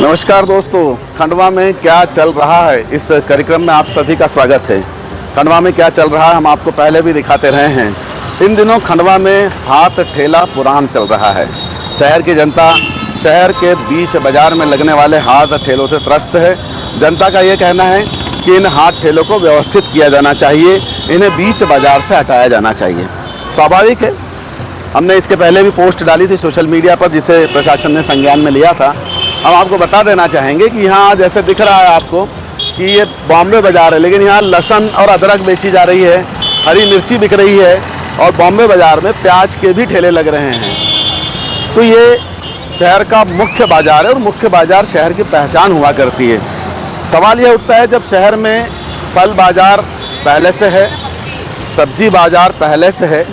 नमस्कार दोस्तों, खंडवा में क्या चल रहा है इस कार्यक्रम में आप सभी का स्वागत है। खंडवा में क्या चल रहा है हम आपको पहले भी दिखाते रहे हैं। इन दिनों खंडवा में हाथ ठेला पुराण चल रहा है। शहर की जनता शहर के बीच बाजार में लगने वाले हाथ ठेलों से त्रस्त है। जनता का ये कहना है कि इन हाथ ठेलों को व्यवस्थित किया जाना चाहिए, इन्हें बीच बाजार से हटाया जाना चाहिए। स्वाभाविक है, हमने इसके पहले भी पोस्ट डाली थी सोशल मीडिया पर जिसे प्रशासन ने संज्ञान में लिया था। हम आपको बता देना चाहेंगे कि यहाँ जैसे दिख रहा है आपको कि ये बॉम्बे बाज़ार है, लेकिन यहाँ लहसुन और अदरक बेची जा रही है, हरी मिर्ची बिक रही है और बॉम्बे बाज़ार में प्याज के भी ठेले लग रहे हैं। तो ये शहर का मुख्य बाज़ार है और मुख्य बाज़ार शहर की पहचान हुआ करती है। सवाल ये उठता है, जब शहर में फल बाज़ार पहले से है, सब्जी बाज़ार पहले से है,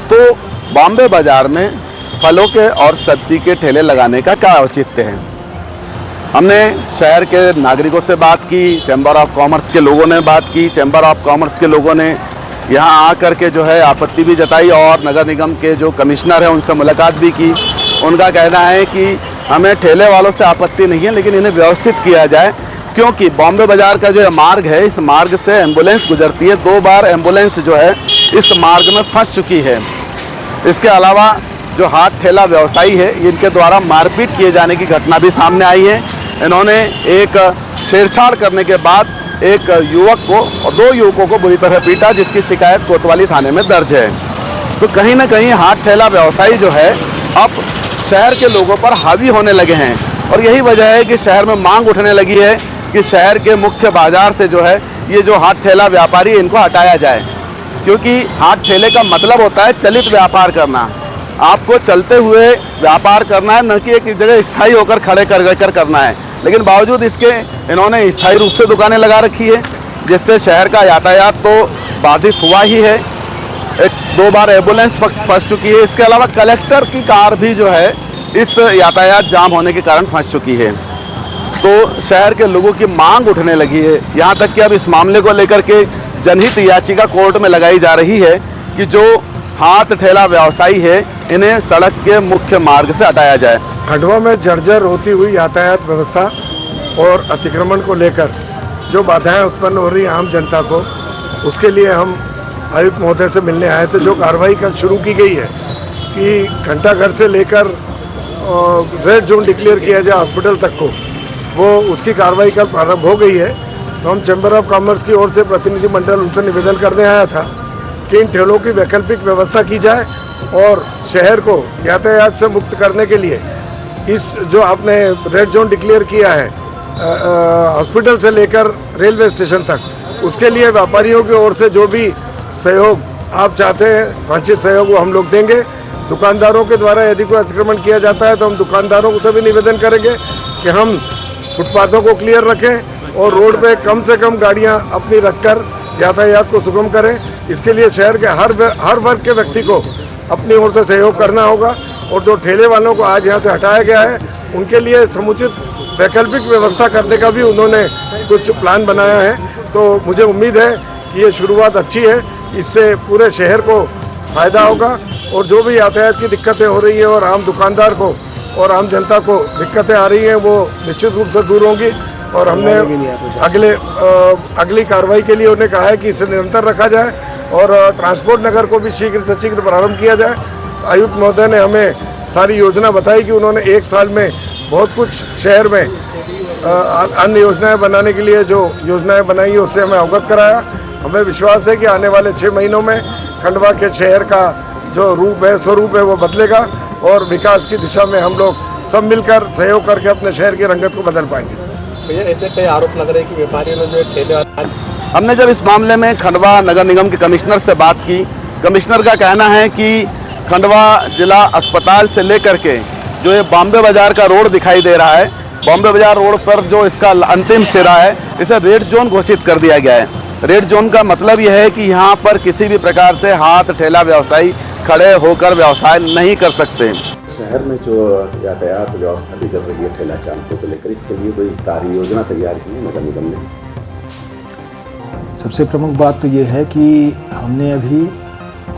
तो बॉम्बे बाज़ार में फलों के और सब्जी के ठेले लगाने का क्या औचित्य है। हमने शहर के नागरिकों से बात की, चैम्बर ऑफ कॉमर्स के लोगों ने बात की। चैम्बर ऑफ कॉमर्स के लोगों ने यहाँ आकर के जो है आपत्ति भी जताई और नगर निगम के जो कमिश्नर हैं उनसे मुलाकात भी की। उनका कहना है कि हमें ठेले वालों से आपत्ति नहीं है, लेकिन इन्हें व्यवस्थित किया जाए, क्योंकि बॉम्बे बाज़ार का जो मार्ग है, इस मार्ग से एम्बुलेंस गुजरती है। 2 बार एम्बुलेंस जो है इस मार्ग में फंस चुकी है। इसके अलावा जो हाथ ठेला व्यवसायी है, इनके द्वारा मारपीट किए जाने की घटना भी सामने आई है। इन्होंने एक छेड़छाड़ करने के बाद एक युवक को और 2 युवकों को बुरी तरह पीटा, जिसकी शिकायत कोतवाली थाने में दर्ज है। तो कहीं ना कहीं हाथ ठेला व्यवसायी जो है अब शहर के लोगों पर हावी होने लगे हैं और यही वजह है कि शहर में मांग उठने लगी है कि शहर के मुख्य बाज़ार से जो है ये जो हाथ ठेला व्यापारी इनको हटाया जाए, क्योंकि हाथ ठेले का मतलब होता है चलित व्यापार करना। आपको चलते हुए व्यापार करना है, न कि एक जगह स्थायी होकर खड़े कर करना है। लेकिन बावजूद इसके इन्होंने स्थायी रूप से दुकानें लगा रखी है, जिससे शहर का यातायात तो बाधित हुआ ही है। 2 बार एम्बुलेंस फंस चुकी है। इसके अलावा कलेक्टर की कार भी जो है इस यातायात जाम होने के कारण फंस चुकी है। तो शहर के लोगों की मांग उठने लगी है, यहाँ तक कि अब इस मामले को लेकर के जनहित याचिका कोर्ट में लगाई जा रही है कि जो हाथ ठेला व्यवसायी है इन्हें सड़क के मुख्य मार्ग से हटाया जाए। खंडवा में जर्जर होती हुई यातायात व्यवस्था और अतिक्रमण को लेकर जो बाधाएं उत्पन्न हो रही हैं आम जनता को, उसके लिए हम आयुक्त महोदय से मिलने आए थे। जो कार्रवाई कल शुरू की गई है कि घंटाघर से लेकर रेड जोन डिक्लेयर किया जाए हॉस्पिटल तक को, वो उसकी कार्रवाई कल प्रारंभ हो गई है। तो हम चैम्बर ऑफ कॉमर्स की ओर से प्रतिनिधिमंडल उनसे निवेदन करने आया था कि इन ठेलों की वैकल्पिक व्यवस्था की जाए और शहर को यातायात से मुक्त करने के लिए इस जो आपने रेड जोन डिक्लेयर किया है हॉस्पिटल से लेकर रेलवे स्टेशन तक, उसके लिए व्यापारियों की ओर से जो भी सहयोग आप चाहते हैं, वांछित सहयोग वो हम लोग देंगे। दुकानदारों के द्वारा यदि कोई अतिक्रमण किया जाता है तो हम दुकानदारों से भी निवेदन करेंगे कि हम फुटपाथों को क्लियर रखें और रोड पे कम से कम गाड़ियां अपनी रखकर यातायात को सुगम करें। इसके लिए शहर के हर वर्ग के व्यक्ति को अपनी ओर से सहयोग करना होगा और जो ठेले वालों को आज यहाँ से हटाया गया है उनके लिए समुचित वैकल्पिक व्यवस्था करने का भी उन्होंने कुछ प्लान बनाया है। तो मुझे उम्मीद है कि ये शुरुआत अच्छी है, इससे पूरे शहर को फ़ायदा होगा और जो भी यातायात की दिक्कतें हो रही है और आम दुकानदार को और आम जनता को दिक्कतें आ रही हैं वो निश्चित रूप से दूर होंगी। और हमने अगली कार्रवाई के लिए उन्हें कहा है कि इसे निरंतर रखा जाए और ट्रांसपोर्ट नगर को भी शीघ्र से शीघ्र प्रारंभ किया जाए। आयुक्त महोदय ने हमें सारी योजना बताई कि उन्होंने 1 साल में बहुत कुछ शहर में अन्य योजनाएं बनाने के लिए जो योजनाएं बनाई उससे हमें अवगत कराया। हमें विश्वास है कि आने वाले 6 महीनों में खंडवा के शहर का जो स्वरूप है वो बदलेगा और विकास की दिशा में हम लोग सब मिलकर सहयोग करके अपने शहर की रंगत को बदल पाएंगे। भैया ऐसे कई आरोप लग रहे हैं कि व्यापारियों ने जो ठेले, हमने जब इस मामले में खंडवा नगर निगम के कमिश्नर से बात की, कमिश्नर का कहना है कि खंडवा जिला अस्पताल से लेकर के जो ये बॉम्बे बाज़ार का रोड दिखाई दे रहा है, बॉम्बे बाज़ार रोड पर जो इसका अंतिम सिरा है इसे रेड जोन घोषित कर दिया गया है। रेड जोन का मतलब यह है कि यहाँ पर किसी भी प्रकार से हाथ ठेला व्यवसायी खड़े होकर व्यवसाय नहीं कर सकते। शहर में जो यातायात व्यवस्था भी कर रही है ठेला चालकों को लेकर, इसके लिए कोई कार्य योजना तैयार की है नगर निगम ने? सबसे प्रमुख बात तो ये है कि हमने अभी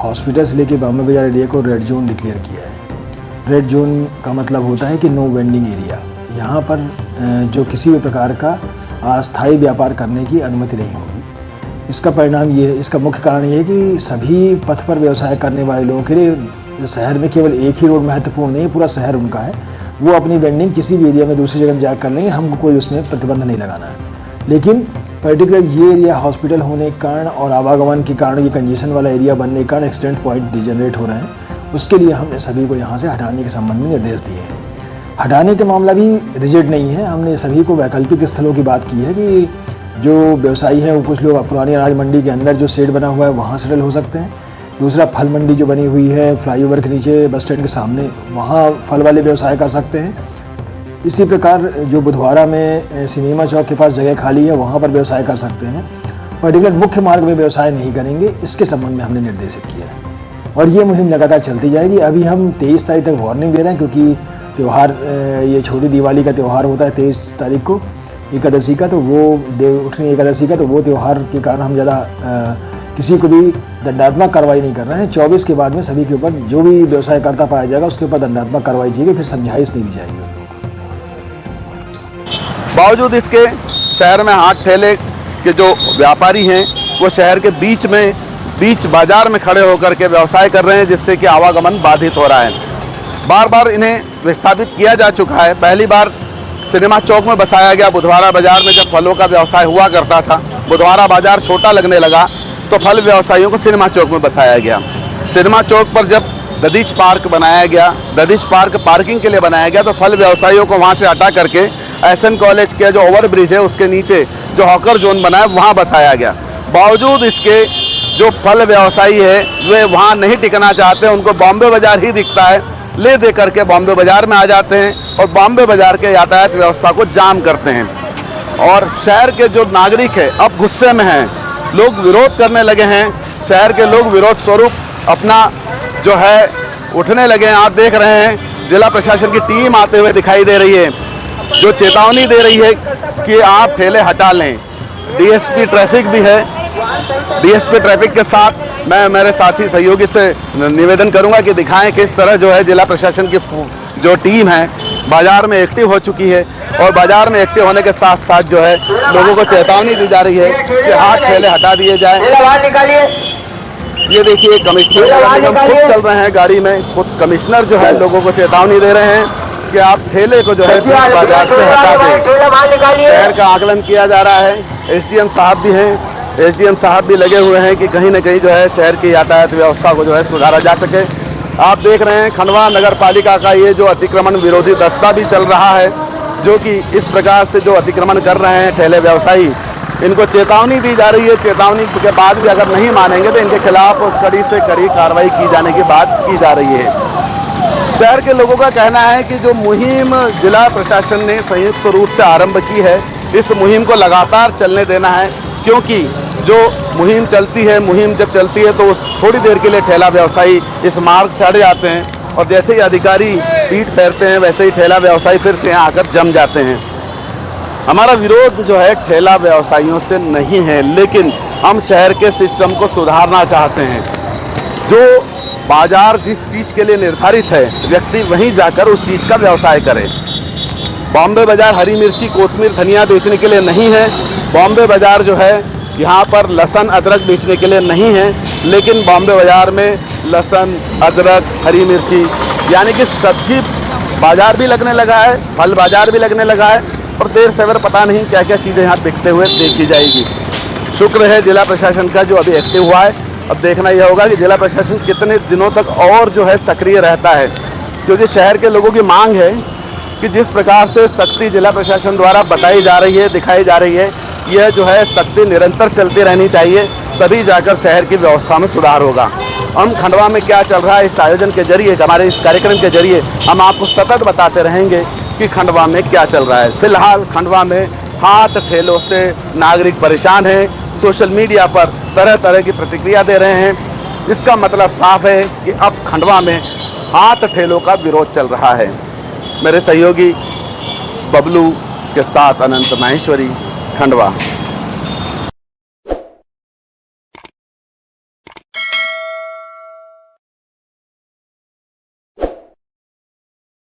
हॉस्पिटल से लेके बॉम्बे बाजार एरिया को रेड जोन डिक्लेयर किया है। रेड जोन का मतलब होता है कि नो वेंडिंग एरिया। यहाँ पर जो किसी भी प्रकार का अस्थायी व्यापार करने की अनुमति नहीं होगी। इसका परिणाम ये है, इसका मुख्य कारण ये है कि सभी पथ पर व्यवसाय करने वाले लोगों के लिए शहर में केवल एक ही रोड महत्वपूर्ण नहीं है, पूरा शहर उनका है। वो अपनी वेंडिंग किसी भी एरिया में दूसरी जगह जाकर कर लेंगे, हमको कोई उसमें प्रतिबंध नहीं लगाना है। लेकिन पर्टिकुलर ये एरिया हॉस्पिटल होने के कारण और आवागमन के कारण, ये कंजेशन वाला एरिया बनने के कारण एक्सीडेंट पॉइंट डिजनरेट हो रहे हैं, उसके लिए हमने सभी को यहाँ से हटाने के संबंध में निर्देश दिए हैं। हटाने का मामला भी रिजिड नहीं है, हमने सभी को वैकल्पिक स्थलों की बात की है कि जो व्यवसायी हैं वो कुछ लोग पुरानी अनाज मंडी के अंदर जो शेड बना हुआ है वहाँ सेटल हो सकते हैं। दूसरा, फल मंडी जो बनी हुई है फ्लाईओवर के नीचे बस स्टैंड के सामने, वहाँ फल वाले व्यवसाय कर सकते हैं। इसी प्रकार जो बुधवारा में सिनेमा चौक के पास जगह खाली है वहाँ पर व्यवसाय कर सकते हैं। पर्टिकुलर मुख्य मार्ग में व्यवसाय नहीं करेंगे, इसके संबंध में हमने निर्देशित किया है और ये मुहिम लगातार चलती जाएगी। अभी हम 23 तारीख तक वार्निंग दे रहे हैं क्योंकि त्यौहार, ये छोटी दिवाली का त्यौहार होता है 23 तारीख को, एकादशी का, तो वो देव उठनी एकादशी का, तो वो त्यौहार के कारण हम ज़्यादा किसी को भी दंडात्मक कार्रवाई नहीं कर रहे हैं। 24 के बाद में सभी के ऊपर जो भी व्यवसाय करता पाया जाएगा उसके ऊपर दंडात्मक कार्रवाई की जाएगी, फिर समझाइश नहीं दी जाएगी। बावजूद इसके शहर में हाथ ठेले के जो व्यापारी हैं वो शहर के बीच बाजार में खड़े होकर के व्यवसाय कर रहे हैं, जिससे कि आवागमन बाधित हो रहा है। बार बार इन्हें विस्थापित किया जा चुका है। पहली बार सिनेमा चौक में बसाया गया बुधवारा बाजार में, जब फलों का व्यवसाय हुआ करता था। बुधवारा बाजार छोटा लगने लगा तो फल व्यवसायियों को सिनेमा चौक में बसाया गया। सिनेमा चौक पर जब ददीच पार्क बनाया गया, ददीच पार्क पार्किंग के लिए बनाया गया, तो फल व्यवसायियों को वहाँ से हटा करके एसएन कॉलेज के जो ओवरब्रिज है उसके नीचे जो हॉकर जोन बना है वहाँ बसाया गया। बावजूद इसके जो फल व्यवसायी है वे वहाँ नहीं टिकना चाहते, उनको बॉम्बे बाजार ही दिखता है, ले दे करके बॉम्बे बाजार में आ जाते हैं और बॉम्बे बाजार के यातायात व्यवस्था को जाम करते हैं। और शहर के जो नागरिक है अब गुस्से में हैं, लोग विरोध करने लगे हैं। शहर के लोग विरोध स्वरूप अपना जो है उठने लगे हैं। आप देख रहे हैं जिला प्रशासन की टीम आते हुए दिखाई दे रही है, जो चेतावनी दे रही है कि आप ठेले हटा लें। डीएसपी ट्रैफिक भी है, डीएसपी ट्रैफिक के साथ मैं मेरे साथी सहयोगी से निवेदन करूंगा कि दिखाएं किस तरह जो है जिला प्रशासन की जो टीम है बाजार में एक्टिव हो चुकी है और बाजार में एक्टिव होने के साथ साथ जो है लोगों को चेतावनी दी जा रही है कि हाथ ठेले हटा दिए जाएं। ये देखिए कमिश्नर नगर निगम खुद चल रहे हैं गाड़ी में, खुद कमिश्नर जो है लोगों को चेतावनी दे रहे हैं कि आप ठेले को जो है बीच बाजार से हटा दें। शहर का आकलन किया जा रहा है, एसडीएम साहब भी हैं, एसडीएम साहब भी लगे हुए हैं कि कहीं न कहीं जो है शहर की यातायात व्यवस्था को जो है सुधारा जा सके। आप देख रहे हैं खंडवा नगर पालिका का ये जो अतिक्रमण विरोधी दस्ता भी चल रहा है, जो कि इस प्रकार से जो अतिक्रमण कर रहे हैं ठेले व्यवसायी, इनको चेतावनी दी जा रही है। चेतावनी के बाद भी अगर नहीं मानेंगे तो इनके खिलाफ कड़ी से कड़ी कार्रवाई की जाने की बात की जा रही है। शहर के लोगों का कहना है कि जो मुहिम जिला प्रशासन ने संयुक्त रूप से आरंभ की है, इस मुहिम को लगातार चलने देना है, क्योंकि जो मुहिम चलती है, मुहिम जब चलती है तो थोड़ी देर के लिए ठेला व्यवसायी इस मार्ग से हट जाते हैं और जैसे ही अधिकारी पीठ फेरते हैं वैसे ही ठेला व्यवसायी फिर से यहाँ आकर जम जाते हैं। हमारा विरोध जो है ठेला व्यवसायियों से नहीं है, लेकिन हम शहर के सिस्टम को सुधारना चाहते हैं। जो बाजार जिस चीज़ के लिए निर्धारित है, व्यक्ति वहीं जाकर उस चीज़ का व्यवसाय करे। बॉम्बे बाजार हरी मिर्ची, कोतमीर, धनिया बेचने के लिए नहीं है। बॉम्बे बाजार जो है यहाँ पर लहसुन अदरक बेचने के लिए नहीं है, लेकिन बॉम्बे बाजार में लहसुन, अदरक, हरी मिर्ची यानी कि सब्जी बाजार भी लगने लगा है, फल बाजार भी लगने लगा है और देर सवेर पता नहीं क्या क्या चीज़ें यहाँ बिकते हुए देखी जाएगी। शुक्र है जिला प्रशासन का जो अभी एक्टिव हुआ है। अब देखना यह होगा कि जिला प्रशासन कितने दिनों तक और जो है सक्रिय रहता है, क्योंकि शहर के लोगों की मांग है कि जिस प्रकार से सख्ती जिला प्रशासन द्वारा बताई जा रही है, दिखाई जा रही है, यह जो है सख्ती निरंतर चलती रहनी चाहिए, तभी जाकर शहर की व्यवस्था में सुधार होगा। हम खंडवा में क्या चल रहा है इस आयोजन के जरिए, हमारे इस कार्यक्रम के जरिए हम आपको सतत बताते रहेंगे कि खंडवा में क्या चल रहा है। फिलहाल खंडवा में हाथ ठेलों से नागरिक परेशान हैं, सोशल मीडिया पर तरह तरह की प्रतिक्रिया दे रहे हैं। इसका मतलब साफ है कि अब खंडवा में हाथ ठेलों का विरोध चल रहा है। मेरे सहयोगी बबलू के साथ अनंत माहेश्वरी, खंडवा।